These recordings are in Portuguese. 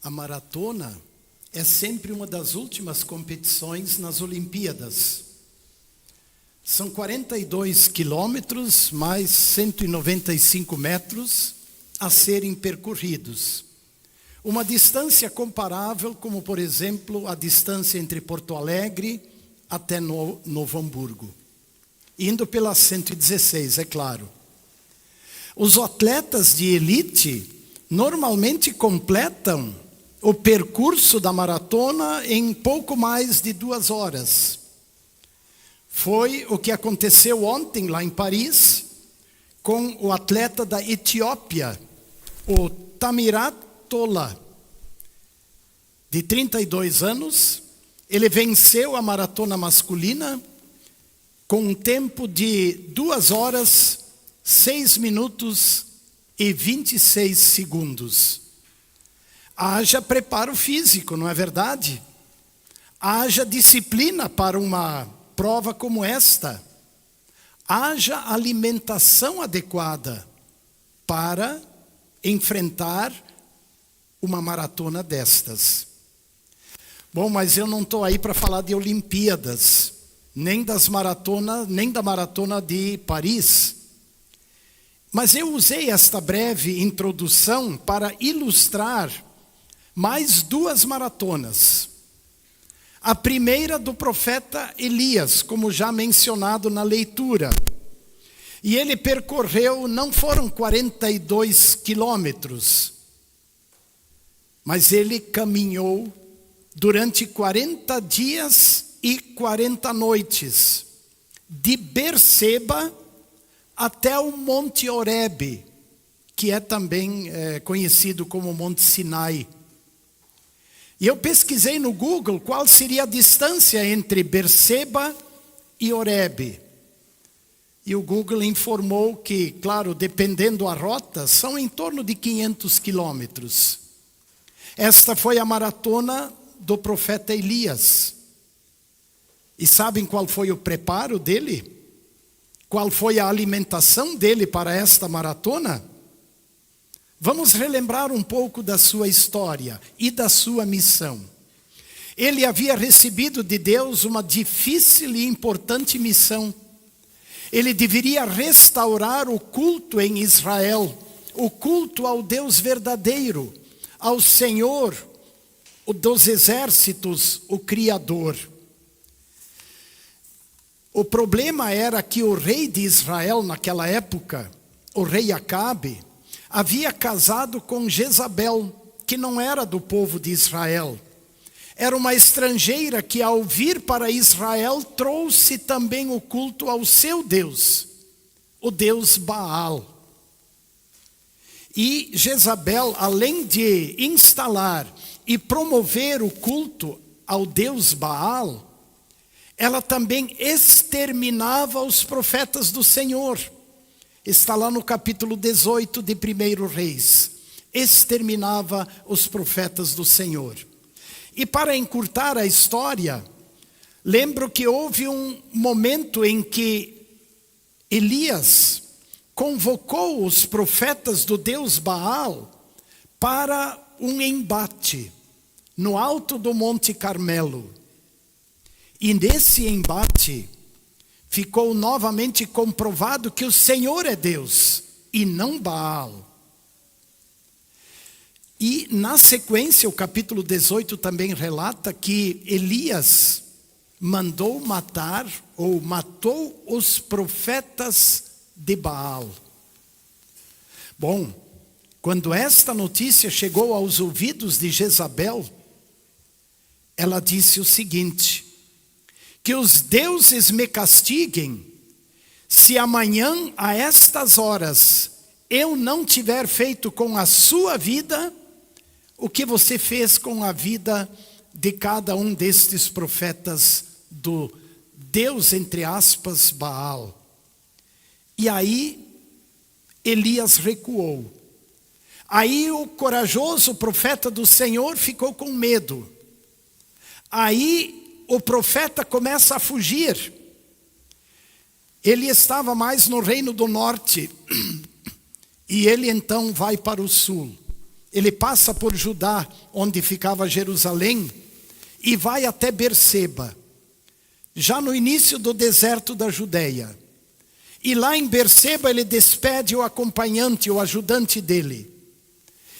A maratona é sempre uma das últimas competições nas Olimpíadas. São 42 quilômetros mais 195 metros a serem percorridos. Uma distância comparável como, por exemplo, a distância entre Porto Alegre até Novo Hamburgo. Indo pela 116, é claro. Os atletas de elite normalmente completam o percurso da maratona em pouco mais de 2 horas. Foi o que aconteceu ontem lá em Paris com o atleta da Etiópia, o Tamirat Tola, de 32 anos. Ele venceu a maratona masculina com um tempo de 2 horas, 6 minutos e 26 segundos. Haja preparo físico, não é verdade? Haja disciplina para uma prova como esta. Haja alimentação adequada para enfrentar uma maratona destas. Bom, mas eu não estou aí para falar de Olimpíadas, nem da maratona de Paris. Mas eu usei esta breve introdução para ilustrar mais 2 maratonas. A primeira do profeta Elias, como já mencionado na leitura. E ele percorreu, não foram 42 quilômetros, mas ele caminhou durante 40 dias e 40 noites, de Berseba até o Monte Horebe, que é também conhecido como Monte Sinai. E eu pesquisei no Google qual seria a distância entre Berseba e Horebe. E o Google informou que, claro, dependendo da rota, são em torno de 500 quilômetros. Esta foi a maratona do profeta Elias. E sabem qual foi o preparo dele? Qual foi a alimentação dele para esta maratona? Vamos relembrar um pouco da sua história e da sua missão. Ele havia recebido de Deus uma difícil e importante missão. Ele deveria restaurar o culto em Israel, o culto ao Deus verdadeiro, ao Senhor, o dos exércitos, o Criador. O problema era que o rei de Israel naquela época, o rei Acabe, havia casado com Jezabel, que não era do povo de Israel. Era uma estrangeira que, ao vir para Israel, trouxe também o culto ao seu Deus, o Deus Baal. E Jezabel, além de instalar e promover o culto ao Deus Baal, ela também exterminava os profetas do Senhor. Está lá no capítulo 18 de 1 Reis. Exterminava os profetas do Senhor. E para encurtar a história, lembro que houve um momento em que Elias convocou os profetas do Deus Baal para um embate no alto do Monte Carmelo. E nesse embate ficou novamente comprovado que o Senhor é Deus e não Baal. E na sequência, o capítulo 18 também relata que Elias mandou matar ou matou os profetas de Baal. Bom, quando esta notícia chegou aos ouvidos de Jezabel, ela disse o seguinte: que os deuses me castiguem, se amanhã a estas horas eu não tiver feito com a sua vida o que você fez com a vida de cada um destes profetas do Deus, entre aspas, Baal. E aí Elias recuou. Aí o corajoso profeta do Senhor ficou com medo. Aí o profeta começa a fugir. Ele estava mais no reino do norte. E ele então vai para o sul. ele passa por Judá, onde ficava Jerusalém, e vai até Berseba, já no início do deserto da Judeia. E lá em Berseba ele despede o acompanhante, o ajudante dele.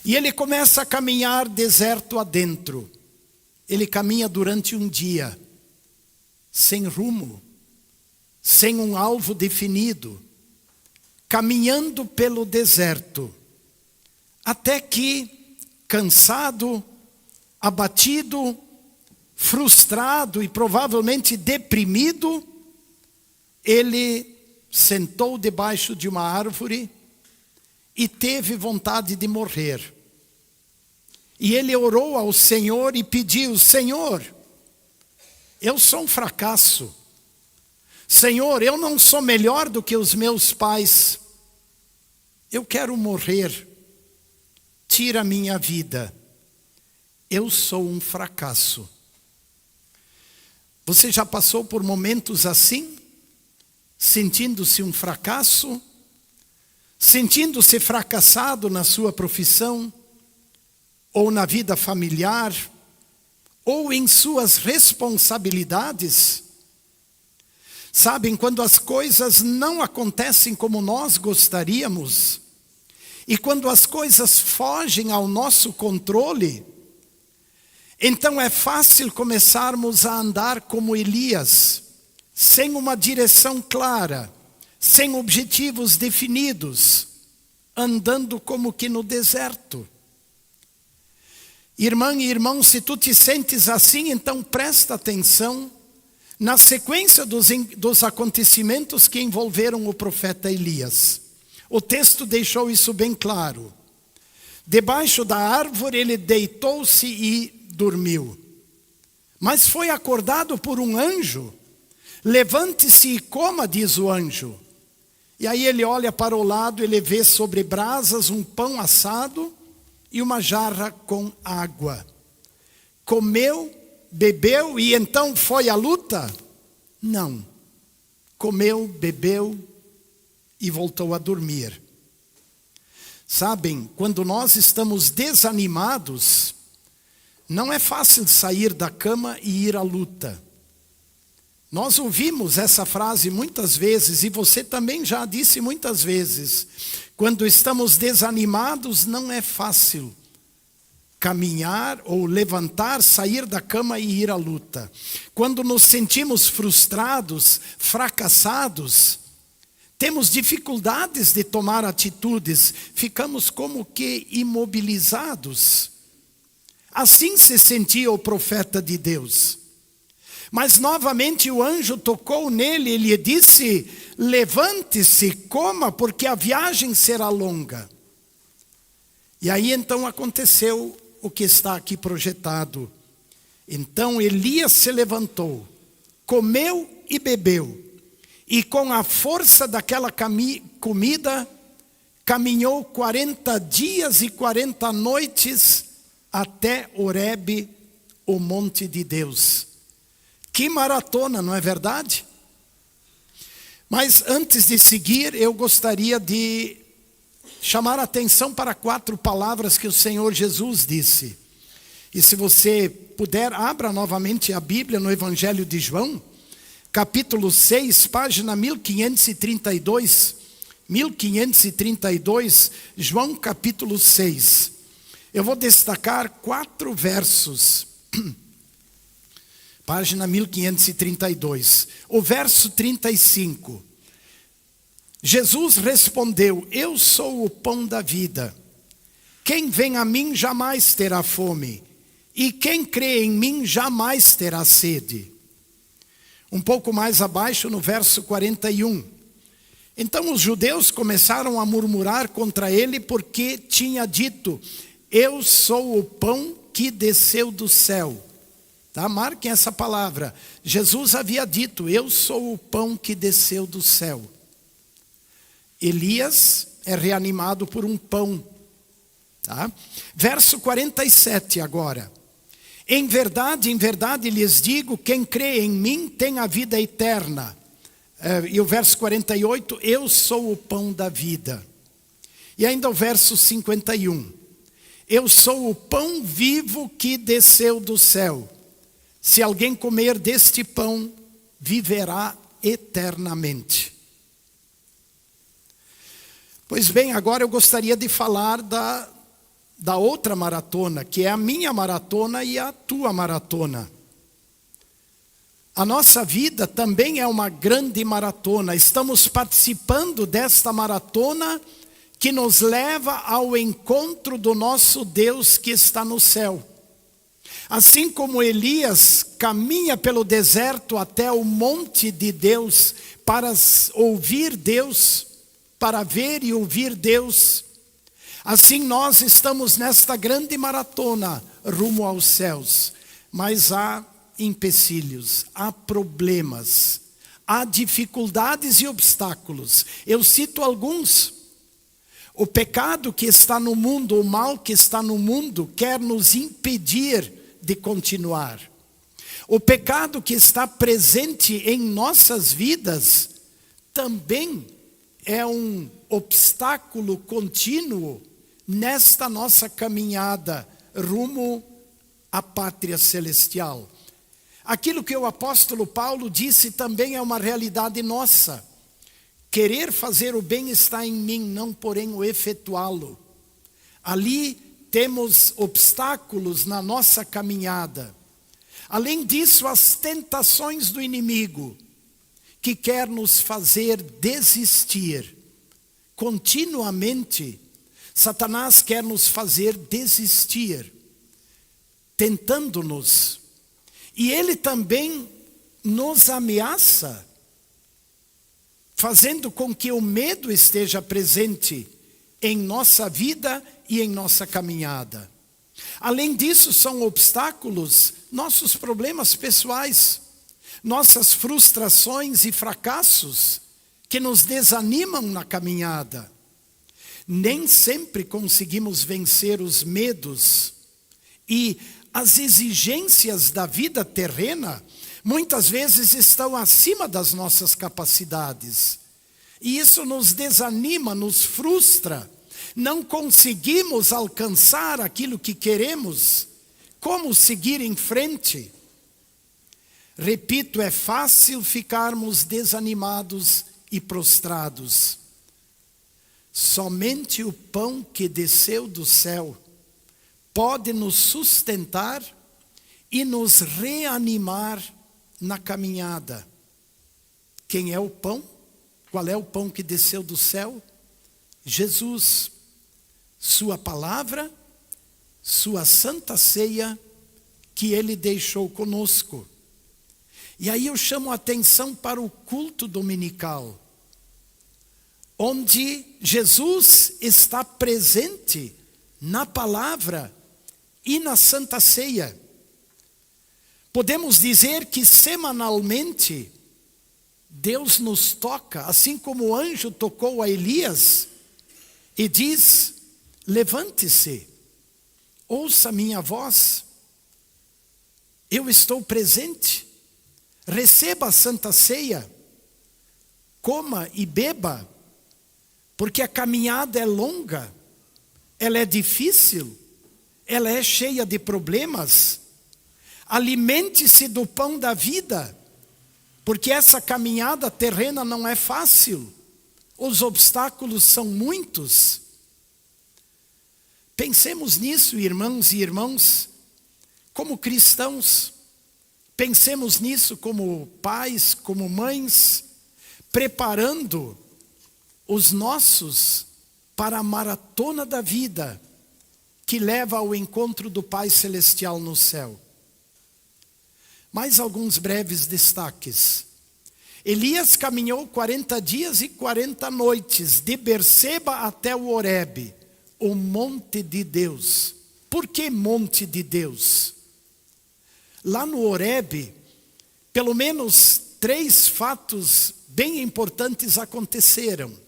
E ele começa a caminhar deserto adentro. Ele caminha durante um dia, sem rumo, sem um alvo definido, caminhando pelo deserto, até que, cansado, abatido, frustrado e provavelmente deprimido, ele sentou debaixo de uma árvore e teve vontade de morrer. E ele orou ao Senhor e pediu: Senhor, eu sou um fracasso. Senhor, eu não sou melhor do que os meus pais. Eu quero morrer. Tira a minha vida. Eu sou um fracasso. Você já passou por momentos assim? Sentindo-se um fracasso? Sentindo-se fracassado na sua profissão? Ou na vida familiar? Ou em suas responsabilidades? Sabem, quando as coisas não acontecem como nós gostaríamos, e quando as coisas fogem ao nosso controle, então é fácil começarmos a andar como Elias, sem uma direção clara, sem objetivos definidos, andando como que no deserto. Irmã e irmão, se tu te sentes assim, então presta atenção na sequência dos acontecimentos que envolveram o profeta Elias. O texto deixou isso bem claro. Debaixo da árvore ele deitou-se e dormiu. Mas foi acordado por um anjo. Levante-se e coma, diz o anjo. E aí ele olha para o lado, ele vê sobre brasas um pão assado e uma jarra com água. Comeu, bebeu e então foi à luta? Não. Comeu, bebeu e voltou a dormir. Sabem, quando nós estamos desanimados, não é fácil sair da cama e ir à luta. Nós ouvimos essa frase muitas vezes, e você também já disse muitas vezes. Quando estamos desanimados, não é fácil caminhar ou levantar, sair da cama e ir à luta. Quando nos sentimos frustrados, fracassados, temos dificuldades de tomar atitudes, ficamos como que imobilizados. Assim se sentia o profeta de Deus. Mas novamente o anjo tocou nele e lhe disse: levante-se, coma, porque a viagem será longa. E aí então aconteceu o que está aqui projetado. Então Elias se levantou, comeu e bebeu, e com a força daquela comida, caminhou 40 dias e 40 noites até Horebe, o monte de Deus. Que maratona, não é verdade? Mas antes de seguir, eu gostaria de chamar a atenção para 4 palavras que o Senhor Jesus disse. E se você puder, abra novamente a Bíblia no Evangelho de João, capítulo 6, página 1532. 1532, João capítulo 6. Eu vou destacar 4 versos. Página 1532. O verso 35. Jesus respondeu: eu sou o pão da vida. Quem vem a mim jamais terá fome, e quem crê em mim jamais terá sede. Um pouco mais abaixo, no verso 41. Então os judeus começaram a murmurar contra ele, porque tinha dito: eu sou o pão que desceu do céu. Tá? Marquem essa palavra. Jesus havia dito: eu sou o pão que desceu do céu. Elias é reanimado por um pão. Tá? Verso 47 agora. Em verdade lhes digo, quem crê em mim tem a vida eterna. E o verso 48, eu sou o pão da vida. E ainda o verso 51. eu sou o pão vivo que desceu do céu. Se alguém comer deste pão, viverá eternamente. Pois bem, agora eu gostaria de falar da outra maratona, que é a minha maratona e a tua maratona. A nossa vida também é uma grande maratona. Estamos participando desta maratona que nos leva ao encontro do nosso Deus que está no céu. Assim como Elias caminha pelo deserto até o monte de Deus para ouvir Deus, para ver e ouvir Deus, assim nós estamos nesta grande maratona rumo aos céus. Mas há empecilhos, há problemas, há dificuldades e obstáculos. Eu cito alguns. O pecado que está no mundo, o mal que está no mundo, quer nos impedir de continuar. O pecado que está presente em nossas vidas também é um obstáculo contínuo nesta nossa caminhada rumo à pátria celestial. Aquilo que o apóstolo Paulo disse também é uma realidade nossa. Querer fazer o bem está em mim, não porém o efetuá-lo. Ali temos obstáculos na nossa caminhada. Além disso, as tentações do inimigo, que quer nos fazer desistir. Continuamente, Satanás quer nos fazer desistir, tentando-nos. E ele também nos ameaça, fazendo com que o medo esteja presente em nossa vida e em nossa caminhada. Além disso, são obstáculos nossos problemas pessoais, nossas frustrações e fracassos que nos desanimam na caminhada. Nem sempre conseguimos vencer os medos e as exigências da vida terrena muitas vezes estão acima das nossas capacidades. E isso nos desanima, nos frustra. Não conseguimos alcançar aquilo que queremos. Como seguir em frente? Repito, é fácil ficarmos desanimados e prostrados. Somente o pão que desceu do céu pode nos sustentar e nos reanimar na caminhada. Quem é o pão? Qual é o pão que desceu do céu? Jesus. Sua palavra, sua santa ceia que ele deixou conosco. E aí eu chamo a atenção para o culto dominical, onde Jesus está presente na palavra e na santa ceia. Podemos dizer que semanalmente Deus nos toca, assim como o anjo tocou a Elias e diz: levante-se, ouça minha voz, eu estou presente, receba a santa ceia, coma e beba, porque a caminhada é longa, ela é difícil, ela é cheia de problemas. Alimente-se do pão da vida, porque essa caminhada terrena não é fácil, os obstáculos são muitos. Pensemos nisso, irmãos e irmãs, como cristãos. Pensemos nisso como pais, como mães, preparando os nossos para a maratona da vida, que leva ao encontro do Pai Celestial no céu. Mais alguns breves destaques. Elias caminhou 40 dias e 40 noites, de Berseba até o Horebe, o monte de Deus. Por que monte de Deus? Lá no Horebe, pelo menos 3 fatos bem importantes aconteceram.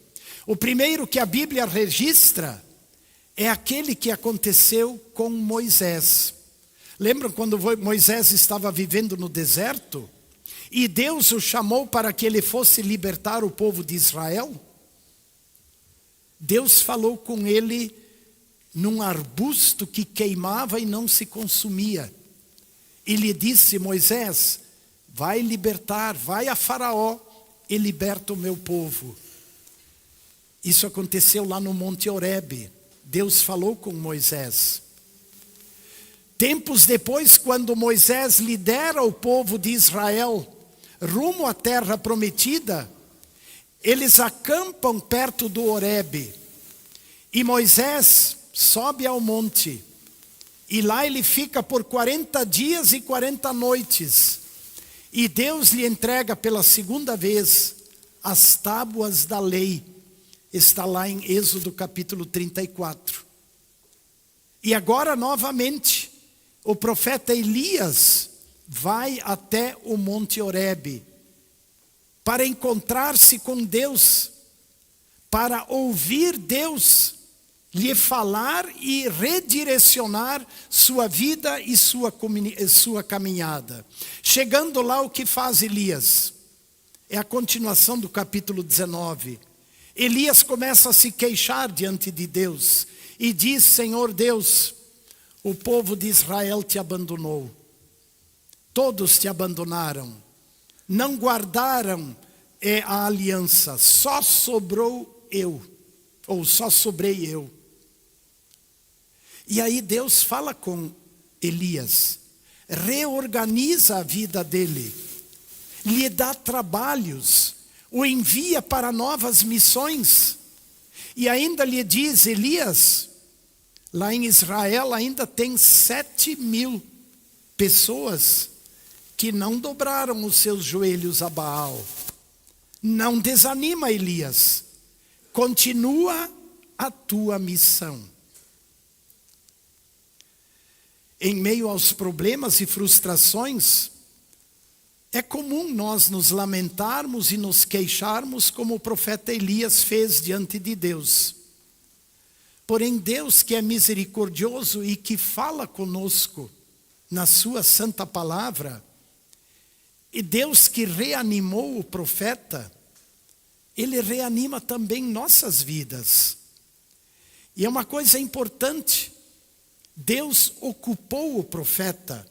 O primeiro que a Bíblia registra é aquele que aconteceu com Moisés. Lembram quando Moisés estava vivendo no deserto? E Deus o chamou para que ele fosse libertar o povo de Israel? Deus falou com ele num arbusto que queimava e não se consumia. E lhe disse: Moisés, vai libertar, vai a Faraó e liberta o meu povo. Isso aconteceu lá no Monte Horebe. Deus falou com Moisés. Tempos depois, quando Moisés lidera o povo de Israel rumo à terra prometida, eles acampam perto do Horebe. E Moisés sobe ao monte. E lá ele fica por 40 dias e 40 noites. E Deus lhe entrega pela segunda vez as tábuas da lei. Está lá em Êxodo capítulo 34. E agora novamente, o profeta Elias vai até o Monte Horebe para encontrar-se com Deus, para ouvir Deus lhe falar e redirecionar sua vida e sua caminhada. Chegando lá, o que faz Elias? É a continuação do capítulo 19. Elias começa a se queixar diante de Deus e diz: Senhor Deus, o povo de Israel te abandonou. Todos te abandonaram. Não guardaram a aliança. Só sobrou eu. Ou só sobrei eu. E aí Deus fala com Elias. Reorganiza a vida dele. Lhe dá trabalhos. O envia para novas missões. E ainda lhe diz: Elias, lá em Israel ainda tem 7.000 pessoas que não dobraram os seus joelhos a Baal. Não desanima, Elias. Continua a tua missão. Em meio aos problemas e frustrações, é comum nós nos lamentarmos e nos queixarmos como o profeta Elias fez diante de Deus. Porém, Deus, que é misericordioso e que fala conosco na sua santa palavra, e Deus que reanimou o profeta, Ele reanima também nossas vidas. E é uma coisa importante, Deus ocupou o profeta,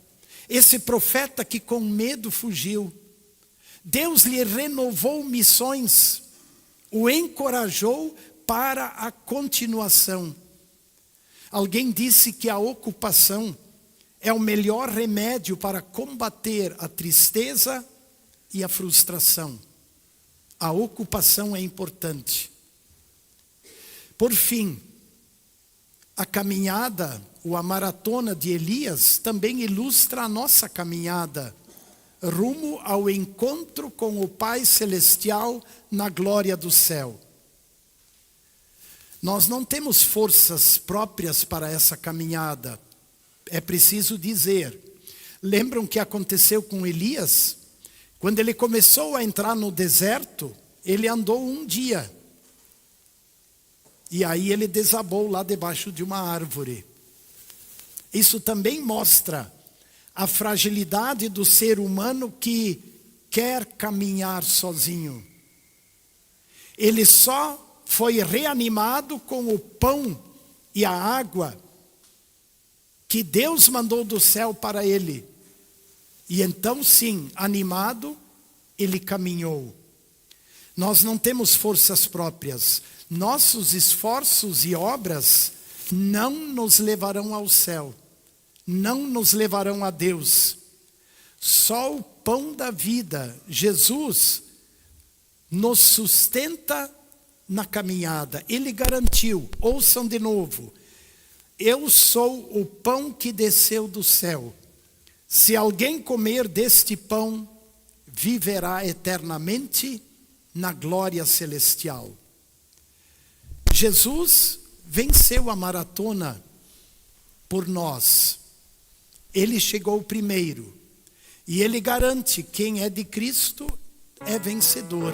esse profeta que com medo fugiu. Deus lhe renovou missões, o encorajou para a continuação. Alguém disse que a ocupação é o melhor remédio para combater a tristeza e a frustração. A ocupação é importante. Por fim, a caminhada, ou a maratona de Elias, também ilustra a nossa caminhada rumo ao encontro com o Pai Celestial na glória do céu. Nós não temos forças próprias para essa caminhada. É preciso dizer. Lembram o que aconteceu com Elias? Quando ele começou a entrar no deserto, ele andou um dia. E aí ele desabou lá debaixo de uma árvore. Isso também mostra a fragilidade do ser humano que quer caminhar sozinho. Ele só foi reanimado com o pão e a água que Deus mandou do céu para ele. E então sim, animado, ele caminhou. Nós não temos forças próprias. Nossos esforços e obras não nos levarão ao céu. Não nos levarão a Deus. Só o pão da vida, Jesus, nos sustenta na caminhada. Ele garantiu, ouçam de novo: eu sou o pão que desceu do céu. Se alguém comer deste pão, viverá eternamente na glória celestial. Jesus venceu a maratona por nós. Ele chegou primeiro. E ele garante: quem é de Cristo é vencedor.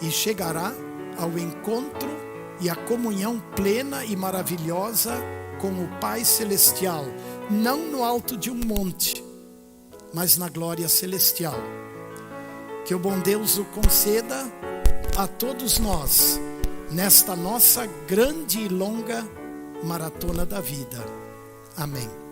E chegará ao encontro e à comunhão plena e maravilhosa com o Pai Celestial. Não no alto de um monte, mas na glória celestial. Que o bom Deus o conceda a todos nós, nesta nossa grande e longa maratona da vida. Amém.